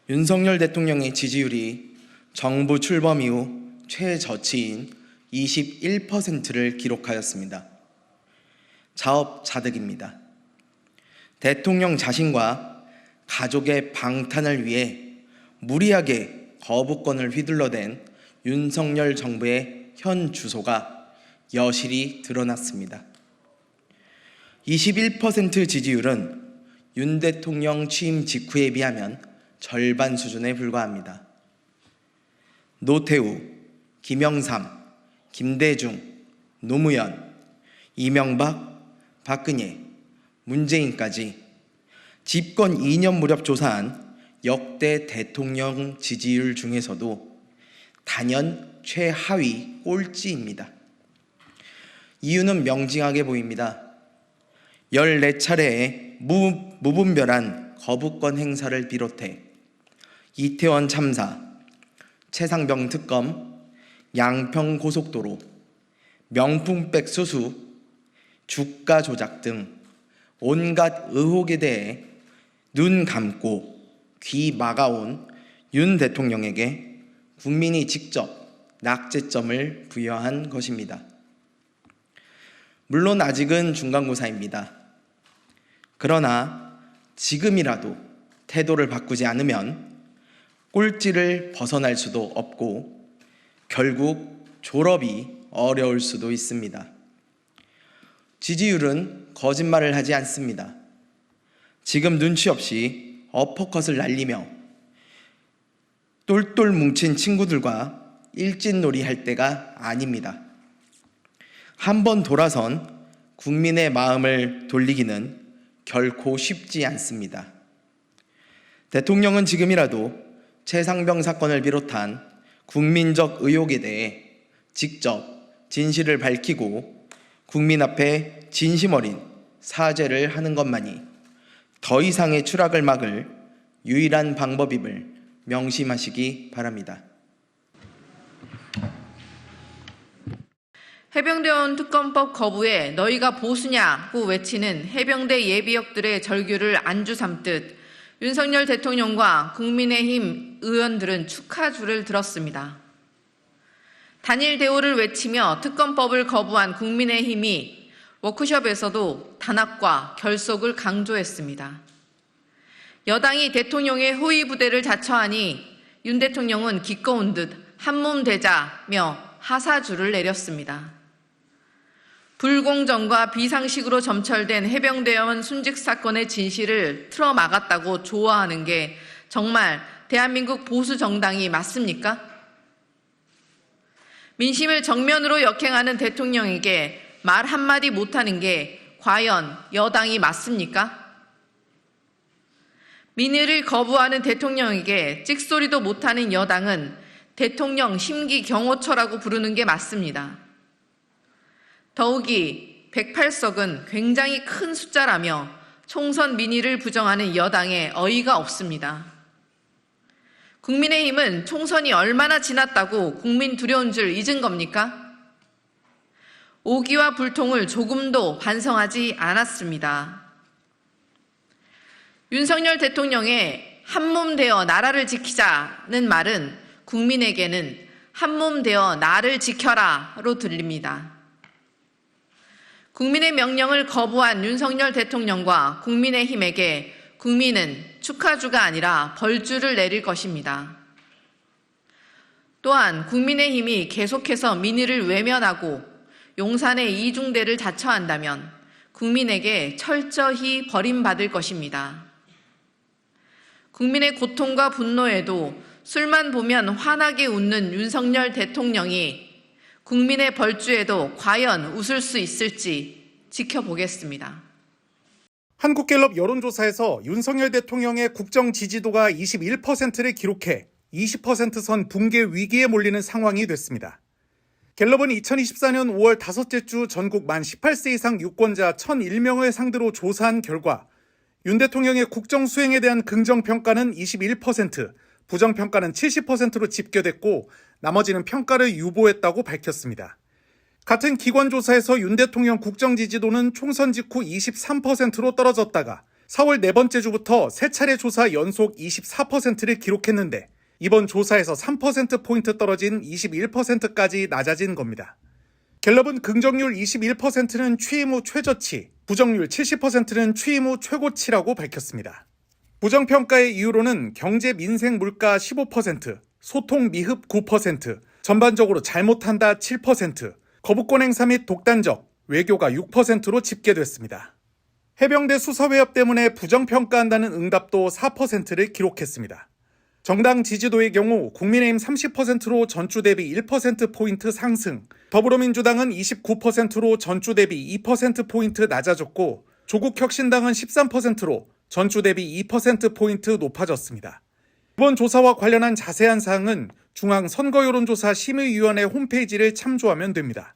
윤석열 대통령의 지지율이 정부 출범 이후 최저치인 21%를 기록하였습니다. 자업자득입니다. 대통령 자신과 가족의 방탄을 위해 무리하게 거부권을 휘둘러댄 윤석열 정부의 현 주소가 여실히 드러났습니다. 21% 지지율은 윤 대통령 취임 직후에 비하면 절반 수준에 불과합니다. 노태우, 김영삼, 김대중, 노무현, 이명박, 박근혜, 문재인까지 집권 2년 무렵 조사한 역대 대통령 지지율 중에서도 단연 최하위 꼴찌입니다. 이유는 명징하게 보입니다. 14차례의 무분별한 거부권 행사를 비롯해 이태원 참사, 최상병 특검, 양평 고속도로, 명품백 수수, 주가 조작 등 온갖 의혹에 대해 눈 감고 귀 막아온 윤 대통령에게 국민이 직접 낙제점을 부여한 것입니다. 물론 아직은 중간고사입니다. 그러나 지금이라도 태도를 바꾸지 않으면 꼴찌를 벗어날 수도 없고 결국 졸업이 어려울 수도 있습니다. 지지율은 거짓말을 하지 않습니다. 지금 눈치 없이 어퍼컷을 날리며 똘똘 뭉친 친구들과 일진놀이 할 때가 아닙니다. 한번 돌아선 국민의 마음을 돌리기는 결코 쉽지 않습니다. 대통령은 지금이라도 최상병 사건을 비롯한 국민적 의혹에 대해 직접 진실을 밝히고 국민 앞에 진심 어린 사죄를 하는 것만이 더 이상의 추락을 막을 유일한 방법임을 명심하시기 바랍니다. 해병대원 특검법 거부에 너희가 보수냐고 외치는 해병대 예비역들의 절규를 안주 삼듯 윤석열 대통령과 국민의힘 의원들은 축하주를 들었습니다. 단일 대우를 외치며 특검법을 거부한 국민의힘이 워크숍에서도 단합과 결속을 강조했습니다. 여당이 대통령의 호위 부대를 자처하니 윤 대통령은 기꺼운 듯 한몸 되자며 하사주를 내렸습니다. 불공정과 비상식으로 점철된 해병대원 순직 사건의 진실을 틀어막았다고 좋아하는 게 정말 대한민국 보수 정당이 맞습니까? 민심을 정면으로 역행하는 대통령에게 말 한마디 못하는 게 과연 여당이 맞습니까? 민의를 거부하는 대통령에게 찍소리도 못하는 여당은 대통령 심기경호처라고 부르는 게 맞습니다. 더욱이 108석은 굉장히 큰 숫자라며 총선 민의를 부정하는 여당에 어이가 없습니다. 국민의힘은 총선이 얼마나 지났다고 국민 두려운 줄 잊은 겁니까? 오기와 불통을 조금도 반성하지 않았습니다. 윤석열 대통령의 한몸 되어 나라를 지키자는 말은 국민에게는 한몸 되어 나를 지켜라로 들립니다. 국민의 명령을 거부한 윤석열 대통령과 국민의힘에게 국민은 축하주가 아니라 벌주를 내릴 것입니다. 또한 국민의힘이 계속해서 민의를 외면하고 용산의 이중대를 자처한다면 국민에게 철저히 버림받을 것입니다. 국민의 고통과 분노에도 술만 보면 환하게 웃는 윤석열 대통령이 국민의 벌주에도 과연 웃을 수 있을지 지켜보겠습니다. 한국갤럽 여론조사에서 윤석열 대통령의 국정 지지도가 21%를 기록해 20%선 붕괴 위기에 몰리는 상황이 됐습니다. 갤럽은 2024년 5월 다섯째 주 전국 만 18세 이상 유권자 1,001명을 상대로 조사한 결과 윤 대통령의 국정 수행에 대한 긍정평가는 21%, 부정평가는 70%로 집계됐고 나머지는 평가를 유보했다고 밝혔습니다. 같은 기관 조사에서 윤 대통령 국정 지지도는 총선 직후 23%로 떨어졌다가 4월 네 번째 주부터 세 차례 조사 연속 24%를 기록했는데 이번 조사에서 3%포인트 떨어진 21%까지 낮아진 겁니다. 갤럽은 긍정률 21%는 취임 후 최저치, 부정률 70%는 취임 후 최고치라고 밝혔습니다. 부정평가의 이유로는 경제 민생 물가 15%, 소통 미흡 9%, 전반적으로 잘못한다 7%, 거부권 행사 및 독단적, 외교가 6%로 집계됐습니다. 해병대 수사외압 때문에 부정평가한다는 응답도 4%를 기록했습니다. 정당 지지도의 경우 국민의힘 30%로 전주 대비 1%포인트 상승, 더불어민주당은 29%로 전주 대비 2%포인트 낮아졌고 조국혁신당은 13%로 전주 대비 2%포인트 높아졌습니다. 이번 조사와 관련한 자세한 사항은 중앙선거여론조사 심의위원회 홈페이지를 참조하면 됩니다.